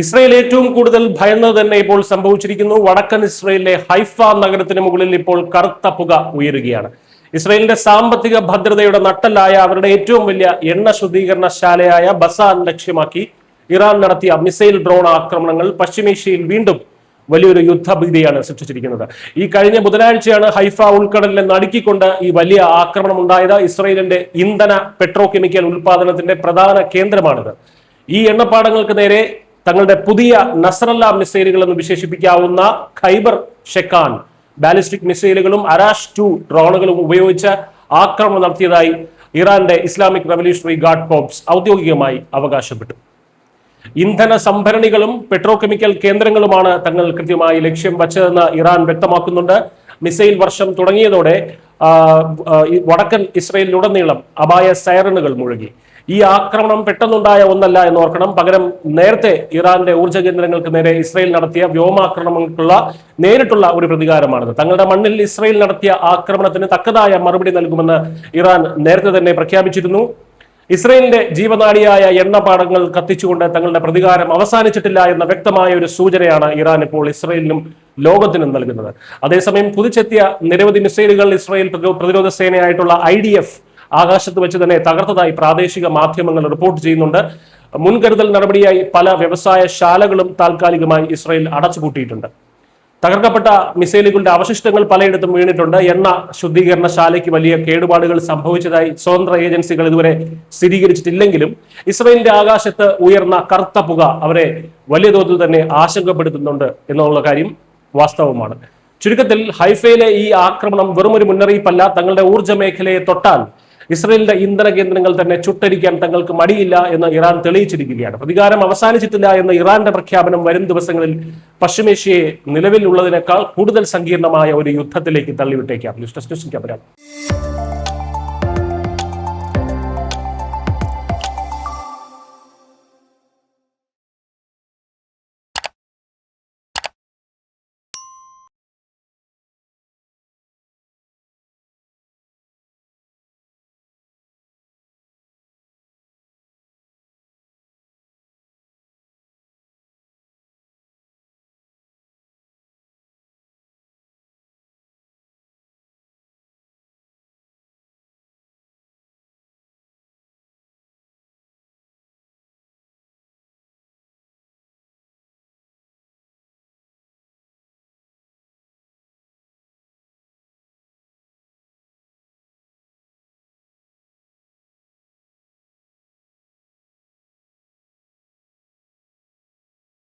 Israel ഏറ്റവും കൂടുതൽ ഭയന്നത് തന്നെ ഇപ്പോൾ സംഭവിച്ചിരിക്കുന്നു. വടക്കൻ ഇസ്രയേലിലെ ഹൈഫ നഗരത്തിന് മുകളിൽ ഇപ്പോൾ കറുത്ത പുക ഉയരുകയാണ്. ഇസ്രയേലിന്റെ സാമ്പത്തിക ഭദ്രതയുടെ നട്ടലായ അവരുടെ ഏറ്റവും വലിയ എണ്ണ ശുദ്ധീകരണശാലയായ ബസാൻ ലക്ഷ്യമാക്കി ഇറാൻ നടത്തിയ മിസൈൽ ഡ്രോൺ ആക്രമണങ്ങൾ പശ്ചിമേഷ്യയിൽ വീണ്ടും വലിയൊരു യുദ്ധഭീതിയാണ് സൃഷ്ടിച്ചിരിക്കുന്നത്. ഈ കഴിഞ്ഞ ബുധനാഴ്ചയാണ് ഹൈഫ ഉൾക്കടലിനെ നടുക്കിക്കൊണ്ട് ഈ വലിയ ആക്രമണം ഉണ്ടായത്. ഇസ്രയേലിന്റെ ഇന്ധന പെട്രോ കെമിക്കൽ ഉൽപാദനത്തിന്റെ പ്രധാന കേന്ദ്രമാണിത്. ഈ എണ്ണപ്പാടങ്ങൾക്ക് നേരെ തങ്ങളുടെ പുതിയ നസ്രല്ല മിസൈലുകൾ എന്ന് വിശേഷിപ്പിക്കാവുന്ന ഖൈബർ ഷെക്കാൻ ബാലിസ്റ്റിക് മിസൈലുകളും അരാഷ് 2 ഡ്രോണുകളും ഉപയോഗിച്ച് ആക്രമണം നടത്തിയതായി ഇറാന്റെ ഇസ്ലാമിക് റവല്യൂഷണറി ഗാർഡ് കോർപ്സ് ഔദ്യോഗികമായി അവകാശപ്പെട്ടു. ഇന്ധന സംഭരണികളും പെട്രോ കെമിക്കൽ കേന്ദ്രങ്ങളുമാണ് തങ്ങൾ കൃത്യമായി ലക്ഷ്യം വച്ചതെന്ന് ഇറാൻ വ്യക്തമാക്കുന്നുണ്ട്. മിസൈൽ വർഷം തുടങ്ങിയതോടെ വടക്കൻ ഇസ്രയേലിലുടനീളം അപായ സൈറനുകൾ മുഴങ്ങി. ഈ ആക്രമണം പെട്ടെന്നുണ്ടായ ഒന്നല്ല എന്ന് ഓർക്കണം. പകരം നേരത്തെ ഇറാന്റെ ഊർജ്ജ കേന്ദ്രങ്ങൾക്ക് നേരെ ഇസ്രയേൽ നടത്തിയ വ്യോമാക്രമണങ്ങൾക്കുള്ള നേരിട്ടുള്ള ഒരു പ്രതികാരമാണിത്. തങ്ങളുടെ മണ്ണിൽ ഇസ്രയേൽ നടത്തിയ ആക്രമണത്തിന് തക്കതായ മറുപടി നൽകുമെന്ന് ഇറാൻ നേരത്തെ തന്നെ പ്രഖ്യാപിച്ചിരുന്നു. ഇസ്രയേലിന്റെ ജീവനാഡിയായ എണ്ണപ്പാടങ്ങൾ കത്തിച്ചുകൊണ്ട് തങ്ങളുടെ പ്രതികാരം അവസാനിച്ചിട്ടില്ല എന്ന വ്യക്തമായ ഒരു സൂചനയാണ് ഇറാൻ ഇപ്പോൾ ഇസ്രയേലിനും ലോകത്തിനും നൽകുന്നത്. അതേസമയം കുതിച്ചെത്തിയ നിരവധി മിസൈലുകൾ ഇസ്രയേൽ പ്രതിരോധ സേനയായിട്ടുള്ള IDF ആകാശത്ത് വെച്ച് തന്നെ തകർത്തതായി പ്രാദേശിക മാധ്യമങ്ങൾ റിപ്പോർട്ട് ചെയ്യുന്നുണ്ട്. മുൻകരുതൽ നടപടിയായി പല വ്യവസായ ശാലകളും താൽക്കാലികമായി ഇസ്രയേൽ അടച്ചുപൂട്ടിയിട്ടുണ്ട്. തകർക്കപ്പെട്ട മിസൈലുകളുടെ അവശിഷ്ടങ്ങൾ പലയിടത്തും വീണിട്ടുണ്ട്. എണ്ണ ശുദ്ധീകരണശാലയ്ക്ക് വലിയ കേടുപാടുകൾ സംഭവിച്ചതായി സ്വതന്ത്ര ഏജൻസികൾ ഇതുവരെ സ്ഥിരീകരിച്ചിട്ടില്ലെങ്കിലും ഇസ്രയേലിന്റെ ആകാശത്ത് ഉയർന്ന കറുത്ത പുക അവരെ വലിയ തോതിൽ തന്നെ ആശങ്കപ്പെടുത്തുന്നുണ്ട് എന്നുള്ള കാര്യം വാസ്തവമാണ്. ചുരുക്കത്തിൽ ഹൈഫയിലെ ഈ ആക്രമണം വെറുമൊരു മുന്നറിയിപ്പല്ല. തങ്ങളുടെ ഊർജ്ജ മേഖലയെ തൊട്ടാൽ ഇസ്രയേലിന്റെ ഇന്ധന കേന്ദ്രങ്ങൾ തന്നെ ചുട്ടരിക്കാൻ തങ്ങൾക്ക് മടിയില്ല എന്ന് ഇറാൻ തെളിയിച്ചിരിക്കുകയാണ്. പ്രതികാരം അവസാനിച്ചിട്ടില്ല എന്ന ഇറാന്റെ പ്രഖ്യാപനം വരും ദിവസങ്ങളിൽ പശ്ചിമേഷ്യയെ നിലവിലുള്ളതിനേക്കാൾ കൂടുതൽ സങ്കീർണമായ ഒരു യുദ്ധത്തിലേക്ക് തള്ളിവിട്ടേക്കാം. News desk.